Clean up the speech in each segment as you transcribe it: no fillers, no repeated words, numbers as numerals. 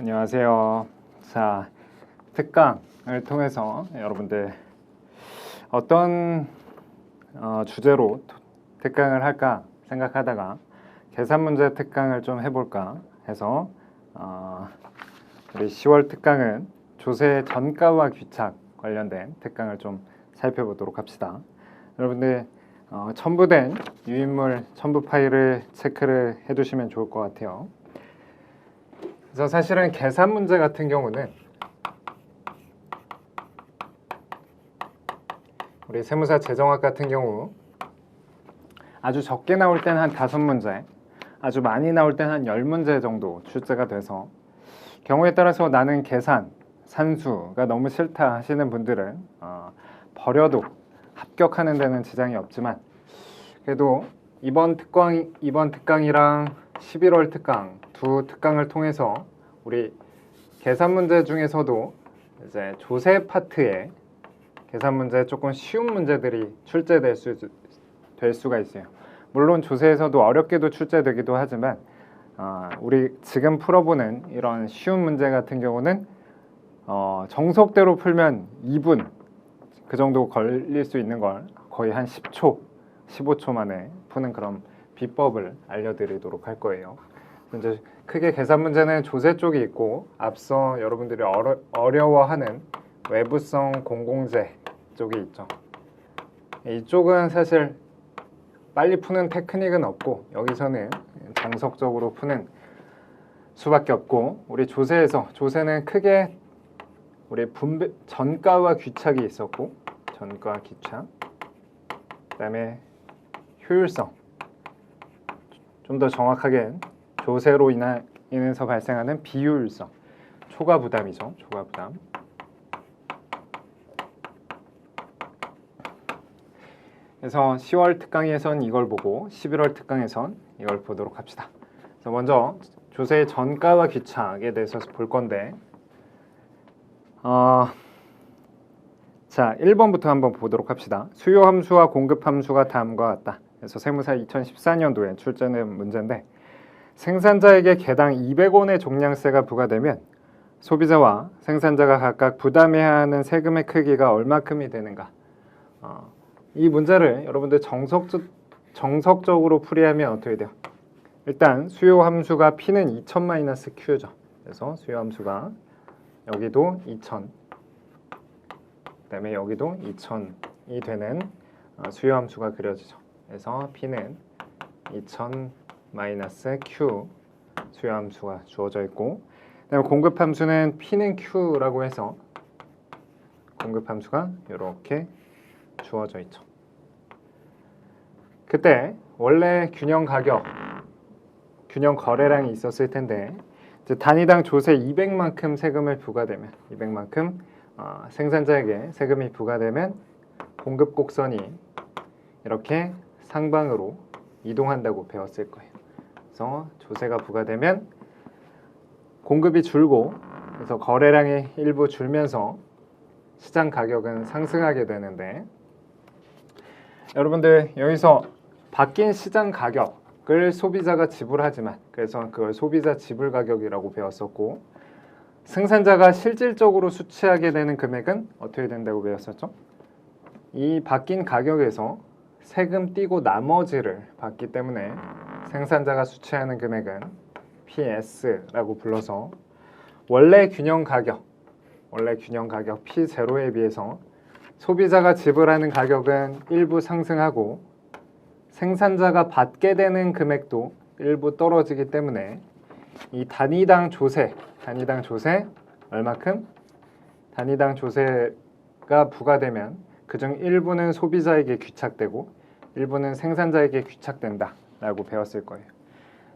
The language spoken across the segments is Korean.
안녕하세요. 자, 특강을 통해서 여러분들 어떤 주제로 특강을 할까 생각하다가 계산 문제 특강을 좀 해볼까 해서 우리 10월 특강은 조세 전가와 귀착 관련된 특강을 좀 살펴보도록 합시다. 여러분들 첨부된 유인물 첨부 파일을 체크를 해두시면 좋을 것 같아요. 그래서 사실은 계산 문제 같은 경우는 우리 세무사 재정학 같은 경우 아주 적게 나올 때는 한 5문제, 아주 많이 나올 때는 한 10문제 정도 출제가 돼서 경우에 따라서 나는 계산, 산수가 너무 싫다 하시는 분들은 버려도 합격하는 데는 지장이 없지만 그래도 이번 특강이랑 11월 특강 두 특강을 통해서 우리 계산 문제 중에서도 이제 조세 파트에 계산 문제 조금 쉬운 문제들이 출제될 수가 있어요. 물론 조세에서도 어렵게도 출제되기도 하지만 우리 지금 풀어보는 이런 쉬운 문제 같은 경우는 정석대로 풀면 2분 그 정도 걸릴 수 있는 걸 거의 한 10초, 15초 만에 푸는 그런 비법을 알려드리도록 할 거예요. 이제 크게 계산 문제는 조세 쪽이 있고 앞서 여러분들이 어려워하는 외부성 공공재 쪽이 있죠. 이쪽은 사실 빨리 푸는 테크닉은 없고 여기서는 정석적으로 푸는 수밖에 없고 우리 조세는 크게 우리 전가와 귀착이 있었고 전가 귀착 그다음에 효율성 좀 더 정확하게 조세로 인해서 발생하는 비효율성 초과 부담이죠. 초과 부담. 그래서 10월 특강에선 이걸 보고 11월 특강에선 이걸 보도록 합시다. 그래서 먼저 조세의 전가와 귀착에 대해서 볼 건데 자 1번부터 한번 보도록 합시다. 수요 함수와 공급 함수가 다음과 같다. 그래서 세무사 2014년도에 출제된 문제인데 생산자에게 개당 200원의 종량세가 부과되면 소비자와 생산자가 각각 부담해야 하는 세금의 크기가 얼마큼이 되는가? 이 문제를 여러분들 정석적으로 풀이하면 어떻게 돼요? 일단 수요 함수가 P는 2000-Q죠. 그래서 수요 함수가 여기도 2000, 그다음에 여기도 2000이 되는 수요 함수가 그려지죠. 그래서 P는 2000-Q 수요 함수가 주어져 있고, 그다음에 공급 함수는 P는 Q라고 해서 공급 함수가 이렇게 주어져 있죠. 그때 원래 균형 거래량이 있었을 텐데 이제 단위당 조세 200만큼 세금을 부과되면 200만큼 생산자에게 세금이 부과되면 공급 곡선이 이렇게 상방으로 이동한다고 배웠을 거예요. 그래서 조세가 부과되면 공급이 줄고 그래서 거래량이 일부 줄면서 시장 가격은 상승하게 되는데 여러분들 여기서 바뀐 시장 가격을 소비자가 지불하지만 그래서 그걸 소비자 지불 가격이라고 배웠었고 생산자가 실질적으로 수취하게 되는 금액은 어떻게 된다고 배웠었죠? 이 바뀐 가격에서 세금 떼고 나머지를 받기 때문에 생산자가 수취하는 금액은 PS라고 불러서 원래 균형 가격 P0에 비해서 소비자가 지불하는 가격은 일부 상승하고 생산자가 받게 되는 금액도 일부 떨어지기 때문에 이 단위당 조세 얼마큼? 단위당 조세가 부과되면 그중 일부는 소비자에게 귀착되고 일부는 생산자에게 귀착된다 라고 배웠을 거예요.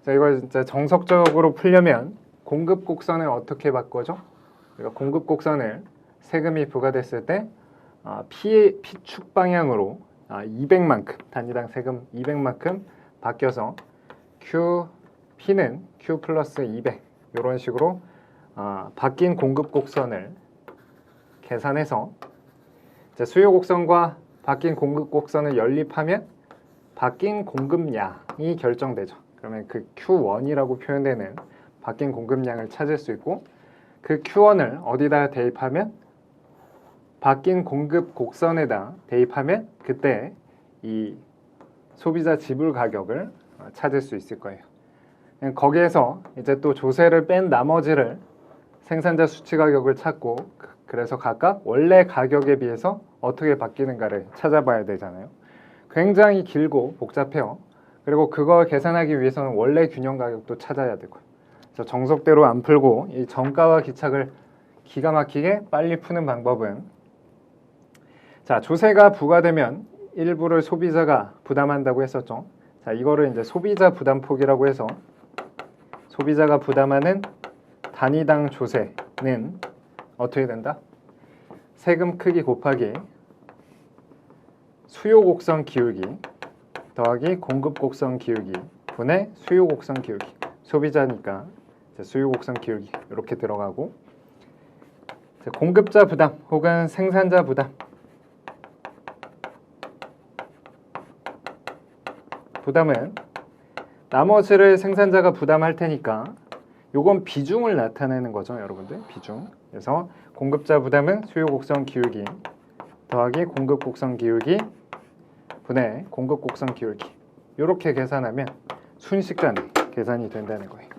자, 이걸 이제 정석적으로 풀려면 공급 곡선을 어떻게 바꿔줘? 그러니까 공급 곡선을 세금이 부과됐을 때 P축 방향으로 200만큼 단위당 세금 200만큼 바뀌어서 P는 Q 플러스 200 이런 식으로 바뀐 공급 곡선을 계산해서 이제 수요 곡선과 바뀐 공급 곡선을 연립하면 바뀐 공급량이 결정되죠. 그러면 그 Q1이라고 표현되는 바뀐 공급량을 찾을 수 있고 그 Q1을 어디다 대입하면 바뀐 공급 곡선에다 대입하면 그때 이 소비자 지불 가격을 찾을 수 있을 거예요. 거기에서 이제 또 조세를 뺀 나머지를 생산자 수치 가격을 찾고 그래서 각각 원래 가격에 비해서 어떻게 바뀌는가를 찾아봐야 되잖아요. 굉장히 길고 복잡해요. 그리고 그걸 계산하기 위해서는 원래 균형 가격도 찾아야 되고요. 그래서 정석대로 안 풀고 이 정가와 기착을 기가 막히게 빨리 푸는 방법은 자, 조세가 부과되면 일부를 소비자가 부담한다고 했었죠. 자, 이거를 이제 소비자 부담폭이라고 해서 소비자가 부담하는 단위당 조세는 어떻게 된다? 세금 크기 곱하기 수요 곡선 기울기 더하기 공급 곡선 기울기 분의 수요 곡선 기울기. 소비자니까 수요 곡선 기울기 이렇게 들어가고 공급자 부담 혹은 생산자 부담 부담은 나머지를 생산자가 부담할 테니까 요건 비중을 나타내는 거죠, 여러분들. 비중. 그래서 공급자 부담은 수요 곡선 기울기 더하기 공급 곡선 기울기 분의 공급 곡선 기울기. 이렇게 계산하면 순식간에 계산이 된다는 거예요.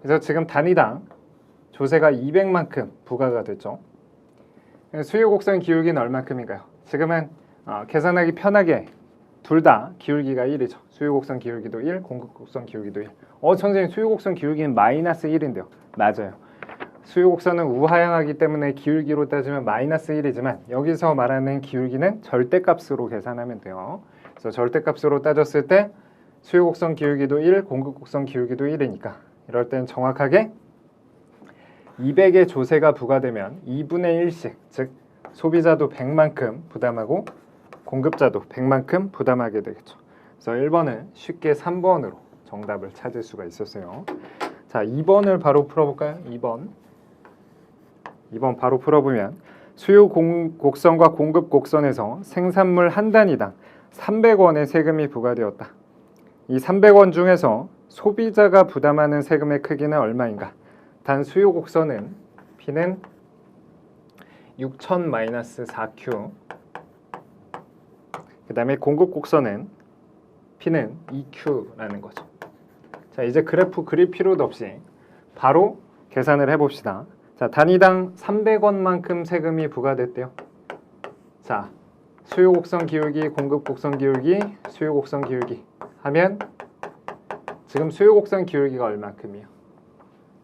그래서 지금 단위당 조세가 200만큼 부과가 됐죠. 수요 곡선 기울기는 얼마큼인가요? 지금은 계산하기 편하게 둘 다 기울기가 1이죠. 수요 곡선 기울기도 1, 공급 곡선 기울기도 1. 선생님 수요 곡선 기울기는 마이너스 1인데요. 맞아요. 수요 곡선은 우하향하기 때문에 기울기로 따지면 마이너스 1이지만 여기서 말하는 기울기는 절대값으로 계산하면 돼요. 그래서 절대값으로 따졌을 때 수요 곡선 기울기도 1, 공급 곡선 기울기도 1이니까 이럴 땐 정확하게 200의 조세가 부과되면 2분의 1씩 즉 소비자도 100만큼 부담하고 공급자도 100만큼 부담하게 되겠죠. 그래서 1번은 쉽게 3번으로 정답을 찾을 수가 있었어요. 자, 2번을 바로 풀어볼까요? 2번 바로 풀어보면 수요 곡선과 공급 곡선에서 생산물 한 단위당 300원의 세금이 부과되었다. 이 300원 중에서 소비자가 부담하는 세금의 크기는 얼마인가? 단 수요 곡선은 P는 6000-4Q 그 다음에 공급 곡선은 P는 2Q라는 거죠. 자, 이제 그래프 그릴 필요도 없이 바로 계산을 해봅시다. 자, 단위당 300원만큼 세금이 부과됐대요. 자, 수요 곡선 기울기, 공급 곡선 기울기, 수요 곡선 기울기 하면 지금 수요 곡선 기울기가 얼마큼이요?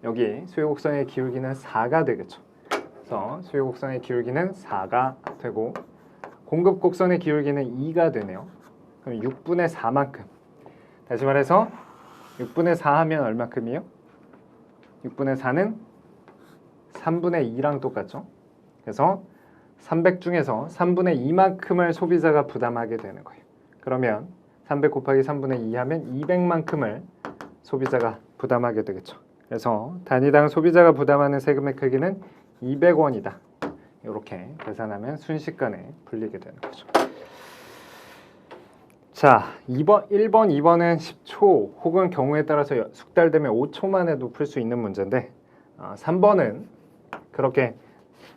여기 수요 곡선의 기울기는 4가 되겠죠. 그래서 수요 곡선의 기울기는 4가 되고 공급 곡선의 기울기는 2가 되네요. 그럼 6분의 4만큼. 다시 말해서 6분의 4 하면 얼마큼이요? 6분의 4는 3분의 2랑 똑같죠. 그래서 300 중에서 3분의 2만큼을 소비자가 부담하게 되는 거예요. 그러면 300 곱하기 3분의 2 하면 200만큼을 소비자가 부담하게 되겠죠. 그래서 단위당 소비자가 부담하는 세금의 크기는 200원이다. 이렇게 계산하면 순식간에 풀리게 되는 거죠. 자, 1번, 2번은 10초 혹은 경우에 따라서 숙달되면 5초만 해도 풀 수 있는 문제인데 3번은 그렇게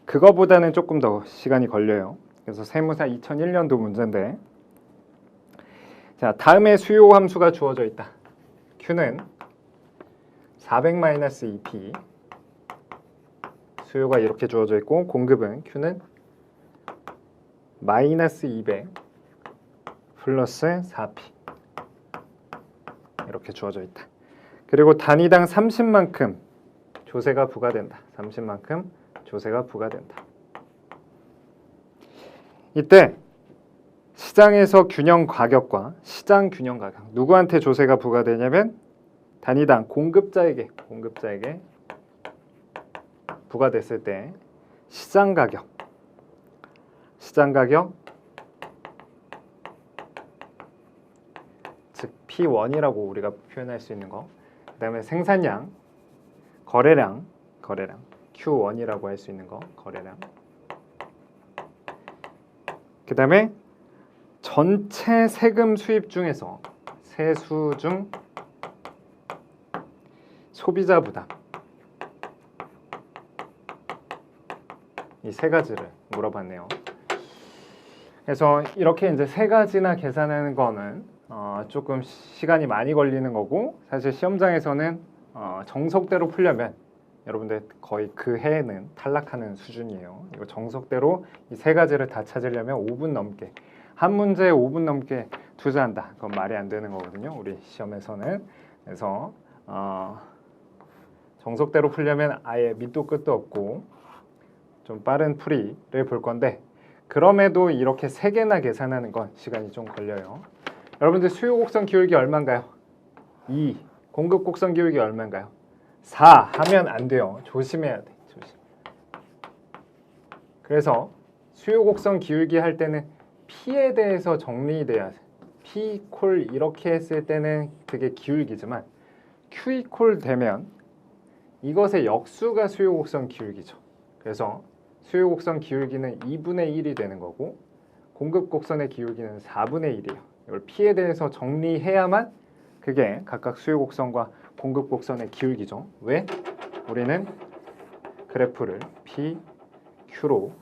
그거보다는 조금 더 시간이 걸려요. 그래서 세무사 2001년도 문제인데 자, 다음에 수요 함수가 주어져 있다. Q는 400-2P 수요가 이렇게 주어져 있고 공급은 Q는 -200 플러스 4P 이렇게 주어져 있다. 그리고 단위당 30만큼 조세가 부과된다. 30만큼 조세가 부과된다. 이때 시장에서 균형 가격과 시장 균형 가격 누구한테 조세가 부과되냐면 단위당 공급자에게 부과됐을 때 시장 가격 즉 P1이라고 우리가 표현할 수 있는 거. 그 다음에 생산량, 거래량 Q1이라고 할 수 있는 거, 거래량. 그 다음에 전체 세금 수입 중에서 세수 중 소비자 부담 이 세 가지를 물어봤네요. 그래서 이렇게 이제 세 가지나 계산하는 거는 조금 시간이 많이 걸리는 거고, 사실 시험장에서는 정석대로 풀려면 여러분들 거의 그 해에는 탈락하는 수준이에요. 이거 정석대로 이 세 가지를 다 찾으려면 5분 넘게, 한 문제에 5분 넘게 투자한다. 그건 말이 안 되는 거거든요, 우리 시험에서는. 그래서 정석대로 풀려면 아예 밑도 끝도 없고 좀 빠른 풀이를 볼 건데, 그럼에도 이렇게 세 개나 계산하는 건 시간이 좀 걸려요. 여러분들 수요 곡선 기울기 얼마인가요? 2. 공급 곡선 기울기 얼마인가요? 4 하면 안 돼요. 조심해야 돼. 조심. 그래서 수요 곡선 기울기 할 때는 P에 대해서 정리돼야 돼. P 콜 이렇게 했을 때는 그게 기울기지만 Q 이콜 되면 이것의 역수가 수요 곡선 기울기죠. 그래서 수요 곡선 기울기는 2분의 1이 되는 거고, 공급 곡선의 기울기는 4분의 1이에요. 이걸 P에 대해서 정리해야만 그게 각각 수요 곡선과 공급 곡선의 기울기죠. 왜? 우리는 그래프를 P, Q로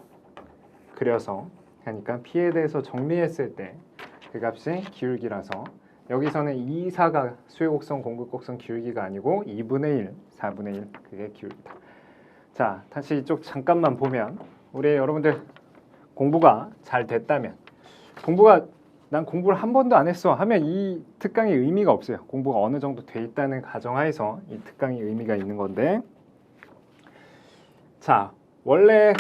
그려서 하니까 P에 대해서 정리했을 때 그 값이 기울기라서, 여기서는 2, 4가 수요 곡선, 공급 곡선 기울기가 아니고 2분의 1, 4분의 1 그게 기울기다. 자, 다시 이쪽 잠깐만 보면, 우리 여러분들 공부가 잘 됐다면, 난 공부를 한 번도 안 했어 하면 이 특강이 의미가 없어요. 공부가 어느 정도 돼 있다는 가정하에서 이 특강이 의미가 있는 건데, 자, 원래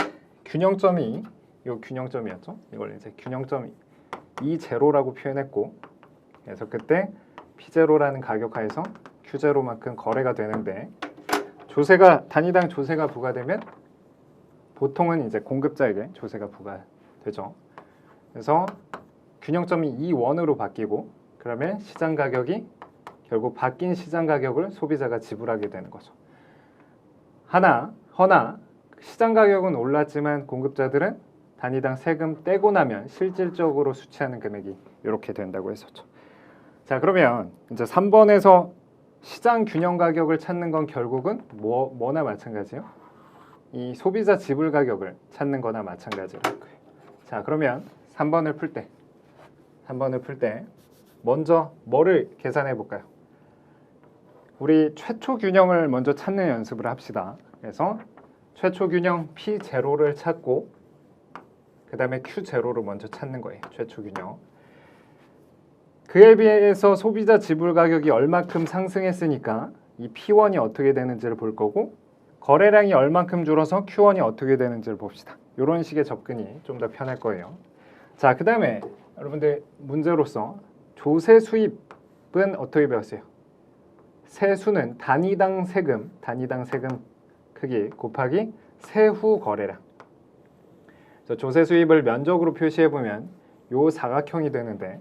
균형점이 요 균형점이었죠. 이걸 이제 균형점 E0라고 표현했고, 그래서 그때 P0라는 가격하에서 Q0만큼 거래가 되는데, 조세가 단위당 조세가 부과되면 보통은 이제 공급자에게 조세가 부과되죠. 그래서 균형점이 E1으로 바뀌고, 그러면 시장 가격이 결국 바뀐 시장 가격을 소비자가 지불하게 되는 거죠. 허나 시장 가격은 올랐지만 공급자들은 단위당 세금 떼고 나면 실질적으로 수취하는 금액이 이렇게 된다고 했었죠. 자, 그러면 이제 3번에서 시장 균형 가격을 찾는 건 결국은 뭐나 마찬가지예요. 이 소비자 지불 가격을 찾는 거나 마찬가지일 거예요. 자, 그러면 3번을 풀 때 먼저 뭐를 계산해 볼까요? 우리 최초 균형을 먼저 찾는 연습을 합시다. 그래서 최초 균형 P0를 찾고, 그 다음에 Q0를 먼저 찾는 거예요. 최초 균형. 그에 비해서 소비자 지불 가격이 얼마큼 상승했으니까 이 P1이 어떻게 되는지를 볼 거고, 거래량이 얼마큼 줄어서 Q1이 어떻게 되는지를 봅시다. 이런 식의 접근이 좀 더 편할 거예요. 자, 그 다음에 여러분들 문제로서 조세 수입은 어떻게 배웠어요? 세수는 단위당 세금 크기 곱하기 세후 거래량. 조세 수입을 면적으로 표시해보면 요 사각형이 되는데,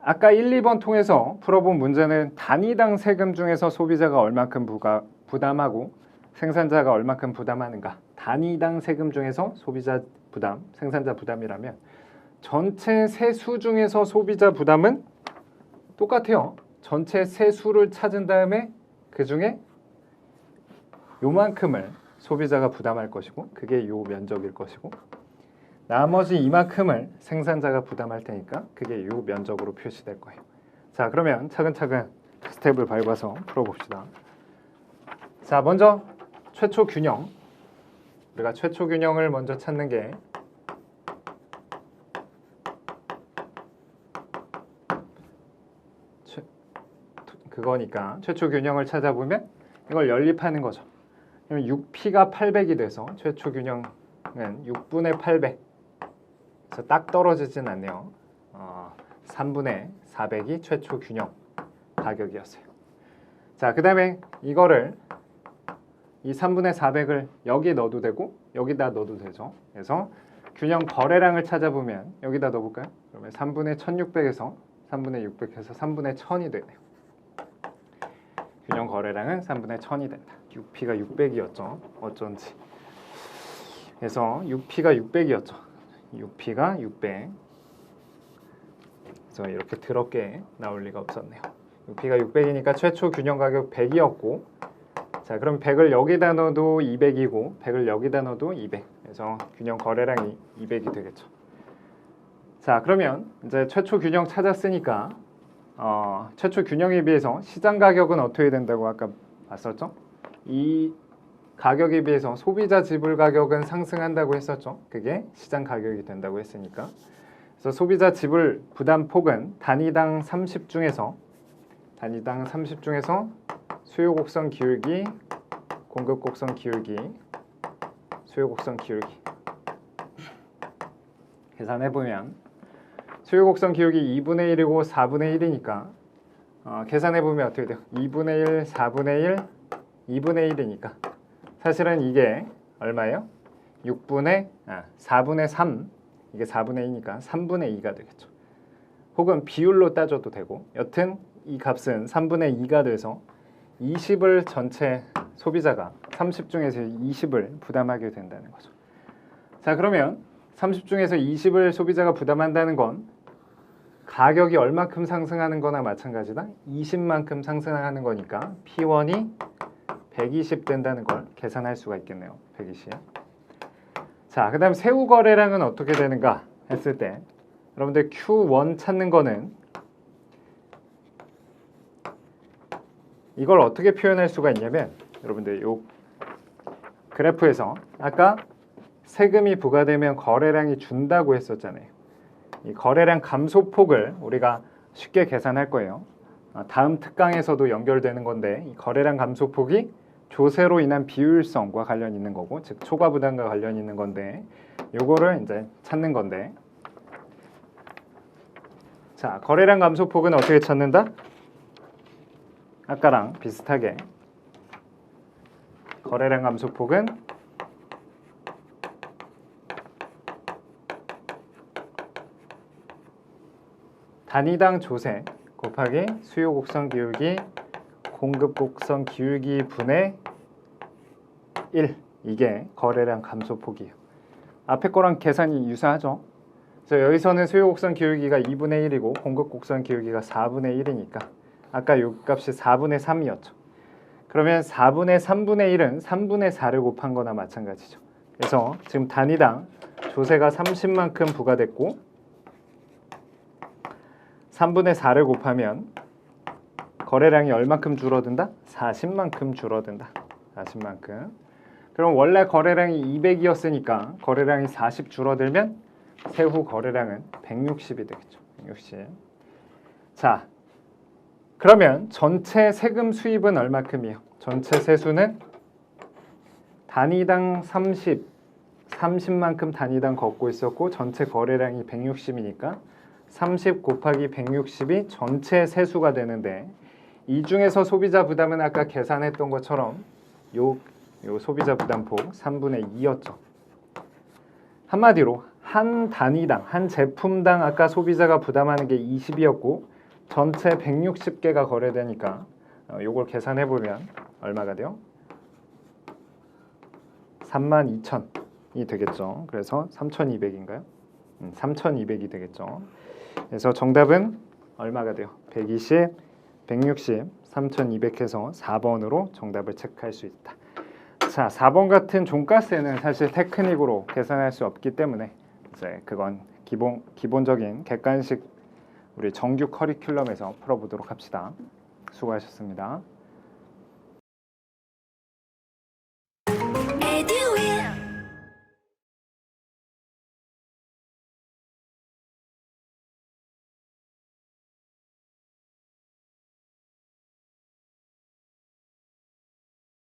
아까 1, 2번 통해서 풀어본 문제는 단위당 세금 중에서 소비자가 얼마큼 부담하고 생산자가 얼마큼 부담하는가, 단위당 세금 중에서 소비자 부담, 생산자 부담이라면 전체 세수 중에서 소비자 부담은 똑같아요. 전체 세수를 찾은 다음에 그 중에 요만큼을 소비자가 부담할 것이고, 그게 요 면적일 것이고, 나머지 이만큼을 생산자가 부담할 테니까 그게 요 면적으로 표시될 거예요. 자, 그러면 차근차근 스텝을 밟아서 풀어봅시다. 자, 먼저 최초 균형. 우리가 최초 균형을 먼저 찾는 게 그거니까 최초 균형을 찾아보면 이걸 연립하는 거죠. 그러면 6P가 800이 돼서 최초 균형은 6분의 800. 그래서 딱 떨어지진 않네요. 3분의 400이 최초 균형 가격이었어요. 자, 그 다음에 이거를 이 3분의 400을 여기 넣어도 되고 여기다 넣어도 되죠. 그래서 균형 거래량을 찾아보면 여기다 넣어볼까요? 그러면 3분의 1600에서 3분의 600에서 3분의 1000이 되네요. 균형 거래량은 3분의 1000이 된다. 6P가 600이었죠. 어쩐지. 그래서 6P가 600이었죠. 6P가 600. 그래서 이렇게 더럽게 나올 리가 없었네요. 6P가 600이니까 최초 균형 가격 100이었고, 자, 그럼 100을 여기다 넣어도 200이고 100을 여기다 넣어도 200. 그래서 균형 거래량이 200이 되겠죠. 자, 그러면 이제 최초 균형 찾았으니까 최초 균형에 비해서 시장 가격은 어떻게 된다고 아까 봤었죠? 이 가격에 비해서 소비자 지불 가격은 상승한다고 했었죠. 그게 시장 가격이 된다고 했으니까. 그래서 소비자 지불 부담 폭은 단위당 30 중에서 수요 곡선 기울기, 공급 곡선 기울기, 수요 곡선 기울기 계산해 보면 수요 곡선 기울기 2분의 1이고 4분의 1이니까 계산해 보면 어떻게 돼요? 2분의 1, 4분의 1, 2분의 1이니까 사실은 이게 얼마예요? 4분의 3, 이게 4분의 2니까 3분의 2가 되겠죠. 혹은 비율로 따져도 되고 여튼 이 값은 3분의 2가 돼서 20을 전체 소비자가 30 중에서 20을 부담하게 된다는 거죠. 자, 그러면 30 중에서 20을 소비자가 부담한다는 건 가격이 얼마큼 상승하는 거나 마찬가지다. 20만큼 상승하는 거니까 P1이 120 된다는 걸 계산할 수가 있겠네요. 120. 자, 그 다음 세후 거래량은 어떻게 되는가 했을 때 여러분들 Q1 찾는 거는 이걸 어떻게 표현할 수가 있냐면 여러분들 요 그래프에서 아까 세금이 부과되면 거래량이 준다고 했었잖아요. 이 거래량 감소폭을 우리가 쉽게 계산할 거예요. 다음 특강에서도 연결되는 건데 이 거래량 감소폭이 조세로 인한 비효율성과 관련 있는 거고 즉 초과 부담과 관련 있는 건데 요거를 이제 찾는 건데 자, 거래량 감소폭은 어떻게 찾는다? 아까랑 비슷하게 거래량 감소폭은 단위당 조세 곱하기 수요 곡선 기울기 공급 곡선 기울기 분의 1 이게 거래량 감소폭이에요. 앞에 거랑 계산이 유사하죠. 그래서 여기서는 수요 곡선 기울기가 2분의 1이고 공급 곡선 기울기가 4분의 1이니까 아까 요 값이 4분의 3이었죠. 그러면 4분의 3분의 1은 3분의 4를 곱한 거나 마찬가지죠. 그래서 지금 단위당 조세가 30만큼 부과됐고 3분의 4를 곱하면 거래량이 얼마큼 줄어든다? 40만큼 줄어든다. 40만큼. 그럼 원래 거래량이 200이었으니까 거래량이 40 줄어들면 세후 거래량은 160이 되겠죠. 160. 자, 그러면 전체 세금 수입은 얼마큼이에요? 전체 세수는 단위당 30만큼 단위당 걷고 있었고 전체 거래량이 160이니까 30 곱하기 160이 전체 세수가 되는데 이 중에서 소비자 부담은 아까 계산했던 것처럼 요 소비자 부담폭 3분의 2였죠. 한마디로 한 단위당, 한 제품당 아까 소비자가 부담하는 게 20이었고 전체 160개가 거래되니까 요걸 계산해 보면 얼마가 돼요? 32,000이 되겠죠. 그래서 3,200인가요? 3,200이 되겠죠. 그래서 정답은 얼마가 돼요? 120, 160, 3,200 해서 4번으로 정답을 체크할 수 있다. 자, 4번 같은 종가세는 사실 테크닉으로 계산할 수 없기 때문에 이제 그건 기본적인 객관식 우리 정규 커리큘럼에서 풀어보도록 합시다. 수고하셨습니다.